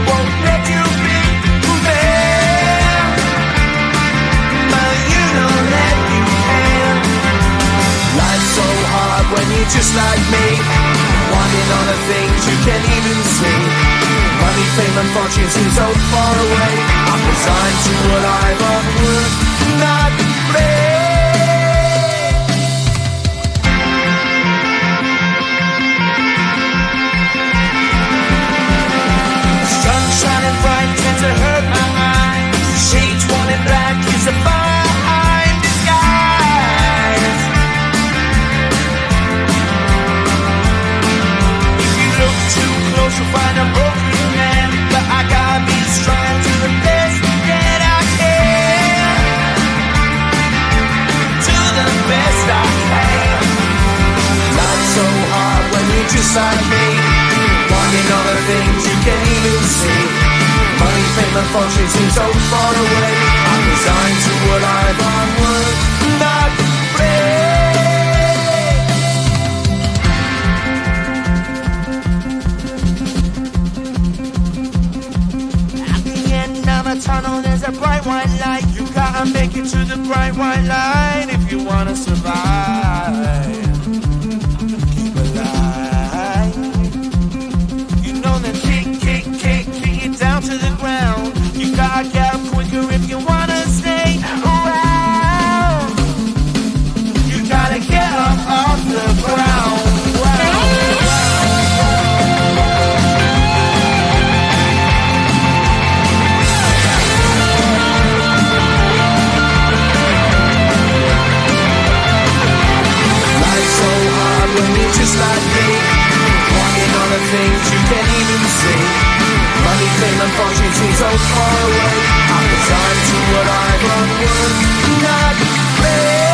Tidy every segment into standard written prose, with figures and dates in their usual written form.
won't let you be fair, but you know that you can. Life's so hard when you're just like me, wanting all the things you can't even see. Money, fame and fortune seem so far away. I'm resigned to what I've onward, not play. Sun shining bright tends to hurt my mind. Shades worn in black is a fine disguise. If you look too close you'll find a broken man, but I gotta be strong to the best that I can. To the best I can. Life's so hard when you're just like me, wanting all the things you can't even see. Money, fame and fortune seem so far away. I'm resigned to what I've onward, not At the end of a tunnel there's a bright white light. You gotta make it to the bright white light if you wanna survive. Keep alive. You know that kick it down to the ground. You gotta get up quicker if you wanna stay around. You gotta get up off the ground. Life's so hard when you're just like me, wanting all the things you can't even see. Money, fame and fortune seem so far away. I'm resigned to what I've onward, not play.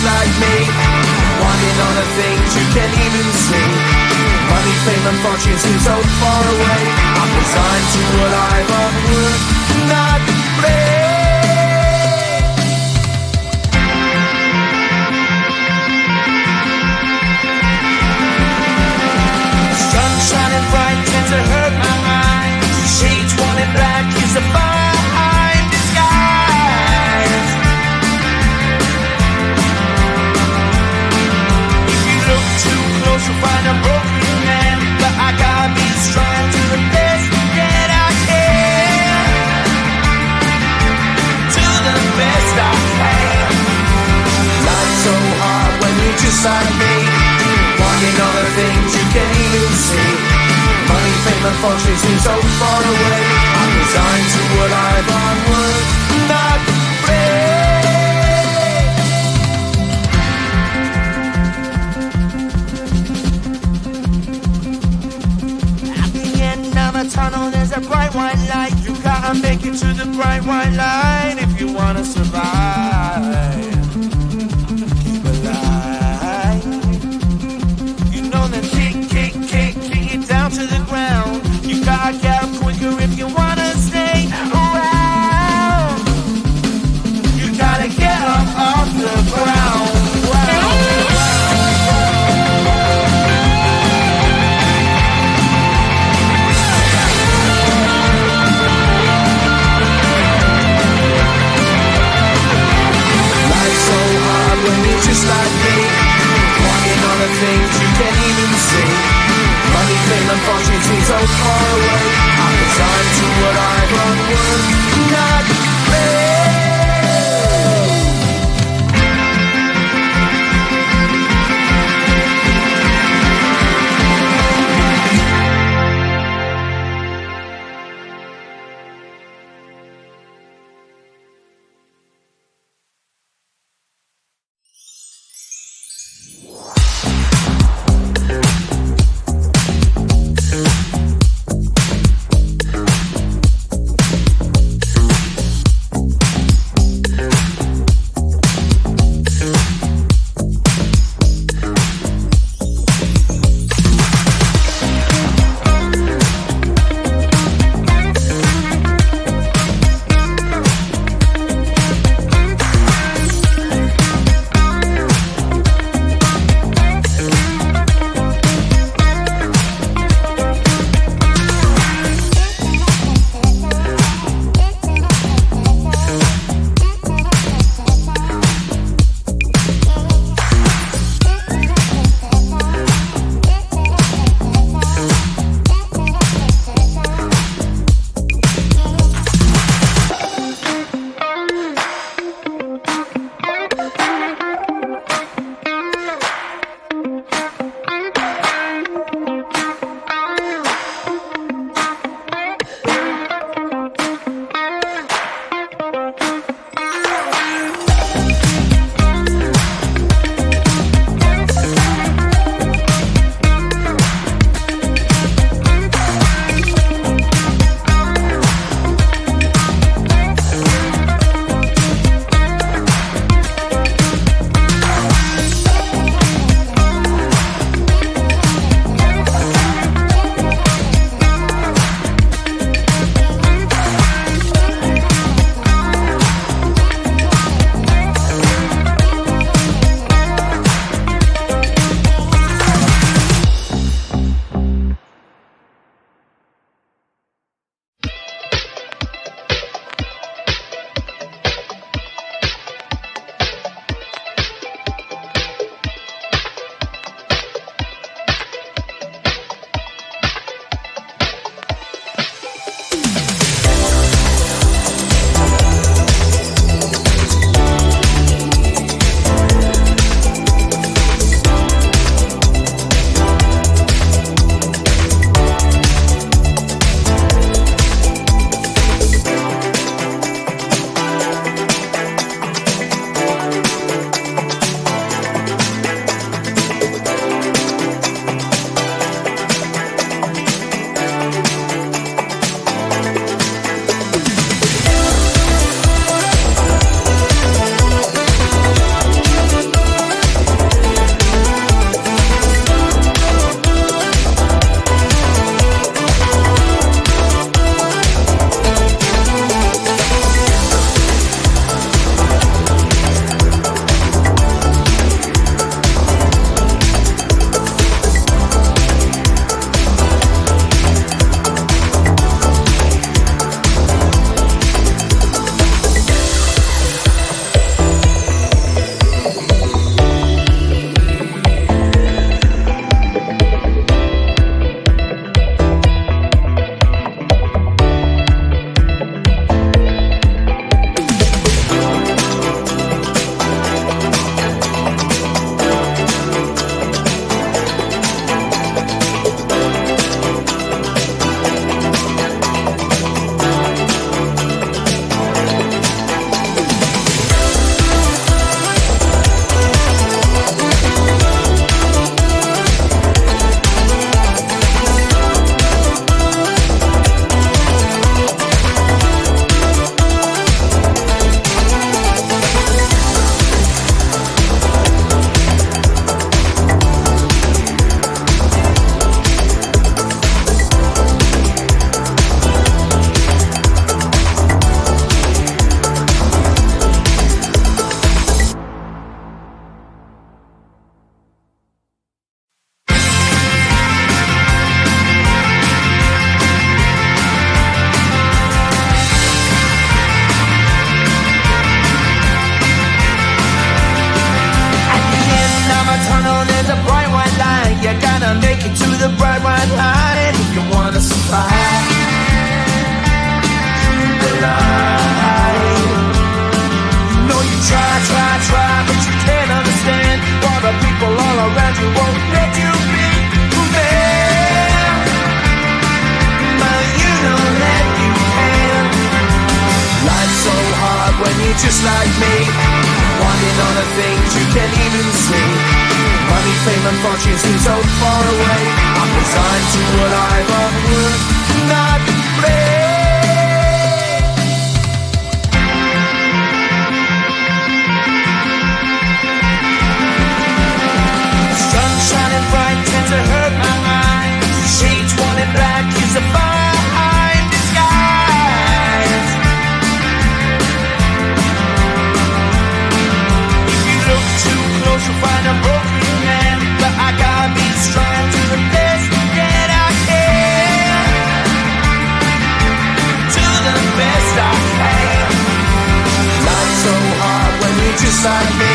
like me, wanting all the things you can't even see. Money, fame, and fortune seem so far away. I'm resigned to what I've unworked, not play. Sun shining bright tends to hurt my mind. Shades worn in black is a fine disguise. If you look too close, you'll find a broken man. But I gotta be strong to the best that I can. To the best I can. Life's so hard when you're just like me, wanting all the things you can't even see. Money, fame, and fortune seem so far away. I'm resigned to what I've unworked, not play. At the end of a tunnel, there's a bright white light. You gotta make it to the bright white light if you wanna survive. Keep alive. You know the kick it down to the ground. You gotta get up quicker if you wanna stay around. You gotta get up off the ground. you're just like me, wanting all the things you can't even see. Money, fame and fortune seem so far away. I'm resigned to what I've unworked, not play. Sun shining bright tends to hurt my mind. Shades worn in black is a fine disguise. If you look too close, you'll find a broken man. But I gotta be strong to the best that I can. To the best I can. Life's so hard when you're just like me,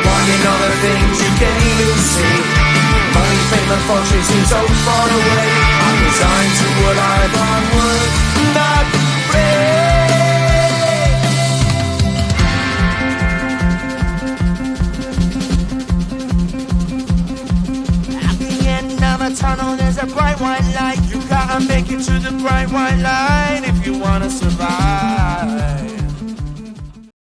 wanting all the things you can't even see. Money, fame and fortune seem so far away. I'm resigned to what I've unworked, not afraid. At the end of a tunnel there's a bright white light. You gotta make it to the bright white light.